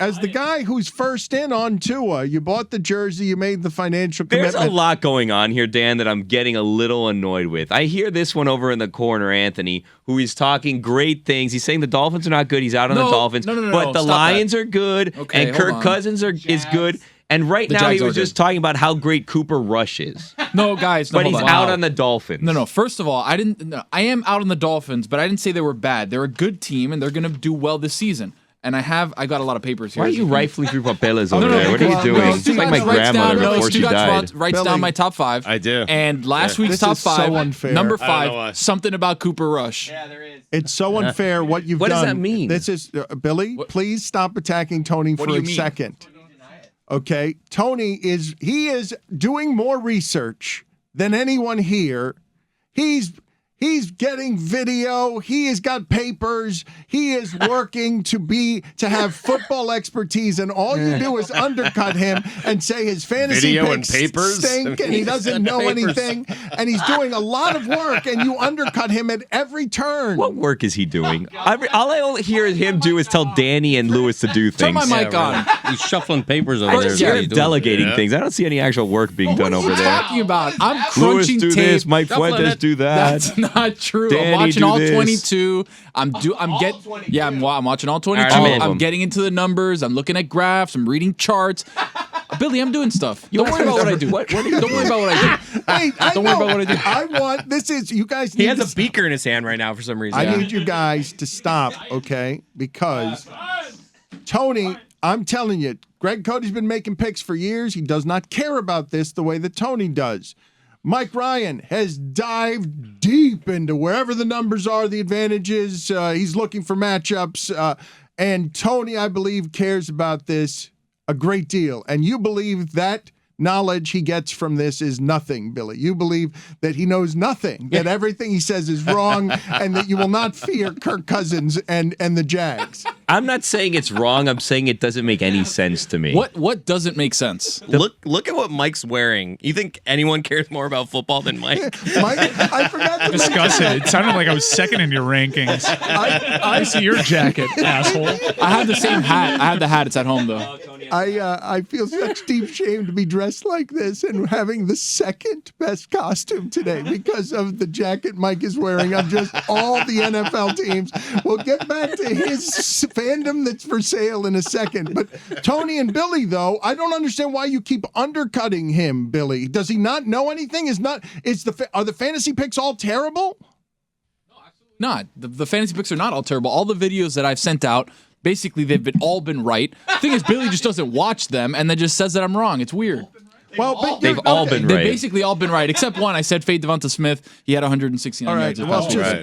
As the guy who's first in on Tua, you bought the jersey, you made the financial commitment. There's a lot going on here, Dan, that I'm getting a little annoyed with. I hear this one over in the corner, Anthony, who is talking great things. He's saying the Dolphins are not good. He's out on the Dolphins. But the Lions are good, and Kirk Cousins is good. And right now he was just talking about how great Cooper Rush is. No, guys, no, but he's out on the Dolphins. No. First of all, I am out on the Dolphins, but I didn't say they were bad. They're a good team, and they're going to do well this season. And I got a lot of papers here. Why are you rifling through papelas over there? What are you doing? It's like my grandmother before she died. Writes down my top 5. I do. And last week's top 5, so number 5, something about Cooper Rush. Yeah, there is. It's so unfair what you've done. What does that mean? This is Billy. Please stop attacking Tony for a second. Okay, Tony is doing more research than anyone here. He's getting video. He has got papers. He is working to have football expertise, and all you do is undercut him and say his fantasy video picks and papers stink, and he doesn't know anything, and he's doing a lot of work, and you undercut him at every turn. What work is he doing? All I hear him do is tell Danny and Lewis to do things. Turn my mic on. He's shuffling papers over there. You're delegating things. I don't see any actual work being done over there. What are you talking about? I'm Lewis crunching do tape. this, Mike Fuentes do that. That's not true. Danny, I'm watching do all this. 22. I'm watching all 22. I'm getting into the numbers. I'm looking at graphs. I'm reading charts. Billy, I'm doing stuff. Don't worry about what I do. Don't worry about what I do. Wait, Don't worry about what I do. I want you guys. He has a beaker in his hand right now for some reason. I need you guys to stop, okay? Because Tony, I'm telling you, Greg Cody's been making picks for years. He does not care about this the way that Tony does. Mike Ryan has dived deep into wherever the numbers are, the advantages. He's looking for matchups. And Tony, I believe, cares about this a great deal. And you believe that knowledge he gets from this is nothing, Billy. You believe that he knows nothing, that everything he says is wrong, and that you will not fear Kirk Cousins and the Jags. I'm not saying it's wrong. I'm saying it doesn't make any sense to me. What doesn't make sense? Look at what Mike's wearing. You think anyone cares more about football than Mike? Mike, I forgot to Discuss it. It sounded like I was second in your rankings. I see your jacket, asshole. I have the same hat. I have the hat. It's at home, though. I feel such deep shame to be dressed like this and having the second best costume today because of the jacket Mike is wearing of just all the NFL teams. We'll get back to his fandom that's for sale in a second. But Tony and Billy, though, I don't understand why you keep undercutting him, Billy. Does he not know anything? Are the fantasy picks all terrible? Not. The fantasy picks are not all terrible. All the videos that I've sent out, basically, they've all been right. The thing is, Billy just doesn't watch them and then just says that I'm wrong. It's weird. They've all been right. They've basically all been right, except one. I said fade Devonta Smith. He had 169 yards.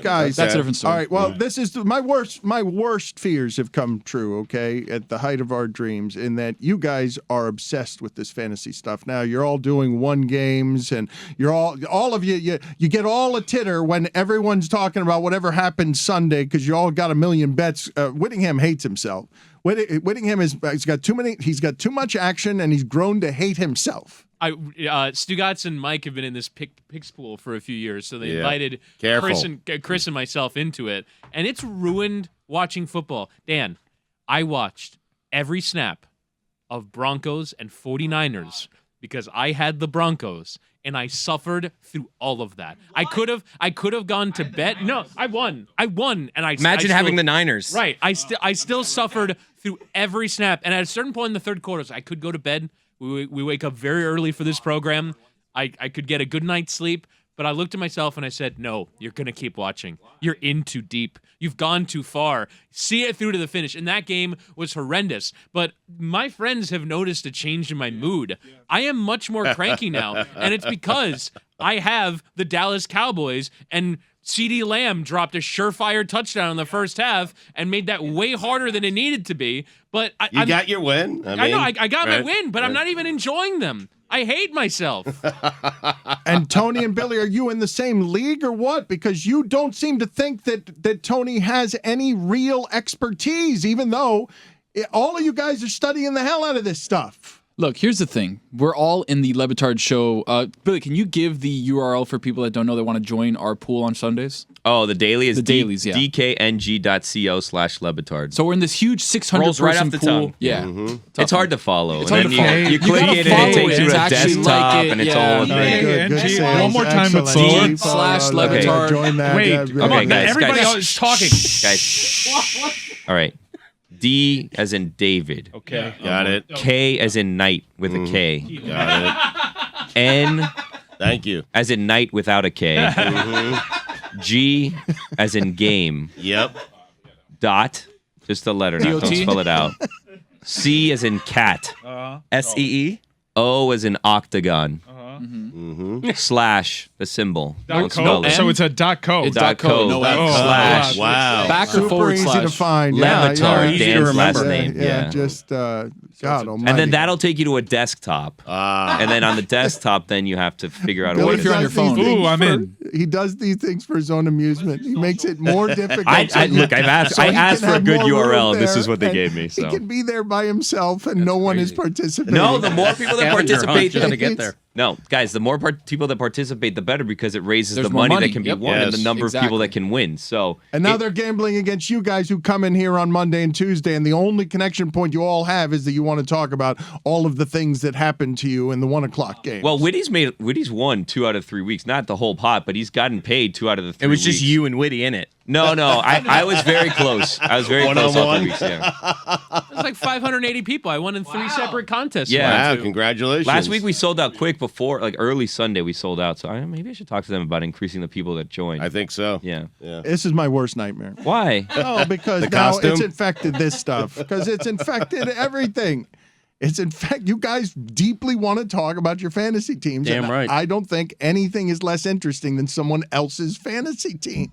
Guys, that's a different story. All right, well, this is my worst fears have come true, okay, at the height of our dreams, in that you guys are obsessed with this fantasy stuff. Now, you're all doing one games, and you're all of you get all a titter when everyone's talking about whatever happened Sunday because you all got a million bets. Whittingham hates himself. Whittingham he's got too much action, and he's grown to hate himself. Stugotz and Mike have been in this picks pool for a few years, so they invited Chris and myself into it, and it's ruined watching football. Dan, I watched every snap of Broncos and 49ers because I had the Broncos, and I suffered through all of that. I could have gone to bed. No, I won, and Imagine having the Niners. Right, I still suffered through every snap, and at a certain point in the third quarter, I could go to bed. We wake up very early for this program. I could get a good night's sleep, but I looked at myself and I said, no, you're going to keep watching. You're in too deep. You've gone too far. See it through to the finish. And that game was horrendous. But my friends have noticed a change in my mood. I am much more cranky now, and it's because I have the Dallas Cowboys, and CeeDee Lamb dropped a surefire touchdown in the first half and made that way harder than it needed to be. But you got your win. I know I got my win, but I'm not even enjoying them. I hate myself. And Tony and Billy, are you in the same league or what? Because you don't seem to think that Tony has any real expertise, even though all of you guys are studying the hell out of this stuff. Look, here's the thing. We're all in the Le Batard Show. Billy, can you give the URL for people that don't know that want to join our pool on Sundays? Oh, the daily is The dailies, yeah. dkng.co/LeBatard. So we're in this huge 600 Rolls right person off the pool. tongue. Yeah. It's hard to follow. It's and hard then to follow. you You click gotta it and follow it takes it you to to a actually desktop like it, and it's yeah. all a Very thing. good. Good G, sales. one more time, but Excellent. slower. G/LeBatard. Join that. Wait, Yeah, come Okay, on. guys, Everybody guys. else is talking. Guys. All right. D as in David. Okay. Got it. K as in night with a K. Got it. N Thank you. as in night without a K. G as in game. Yep. Dot. Just a letter. Not don't DOT? spell it out. C as in cat. SEE. O as in octagon. Slash the symbol. Dot Don't spell code. it. So it's a dot code. It's Dot code. No Oh, slash. Wow. Back or Super forward easy slash. to find. Lebatard, easy to Dan's remember. last name. Yeah. Just God almighty. And then that'll take you to a desktop. And then on the desktop, then you have to figure out a Billy way if you're on does your phone? these things Ooh, I'm for- in. He does these things for his own amusement. He makes it more difficult. Look, I've asked. So I he asked can for a have good more room URL, and this there, is what they and gave me. He So can be there by himself, and no one is participating. no, the more people that participate, Just to get there. no, guys, the more people that participate, the better because it raises There's the more money money. that can be Yep. won and Yes. the number of people Exactly. that can win. So And now they're gambling against you guys who come in here on Monday and Tuesday, and the only connection point you all have is that you want to talk about all of the things that happened to you in the 1 o'clock game. well, Whitty's won 2 out of 3 weeks, not the whole pot, but he's gotten paid 2 out of the 3 It was just weeks. you and Whitty in it. No, I was very close. I was very close all 3 One-on-one. weeks. Yeah. It was like 580 people. I won in 3 separate contests. Yeah. Wow. Too. Congratulations. Last week we sold out quick before, like early Sunday, we sold out. So maybe I should talk to them about increasing the people that join. I think so. Yeah. This is my worst nightmare. Why? Oh, because The now costume? it's infected this stuff. Because it's infected everything. It's in fact, you guys deeply want to talk about your fantasy teams. Damn and right. I don't think anything is less interesting than someone else's fantasy team.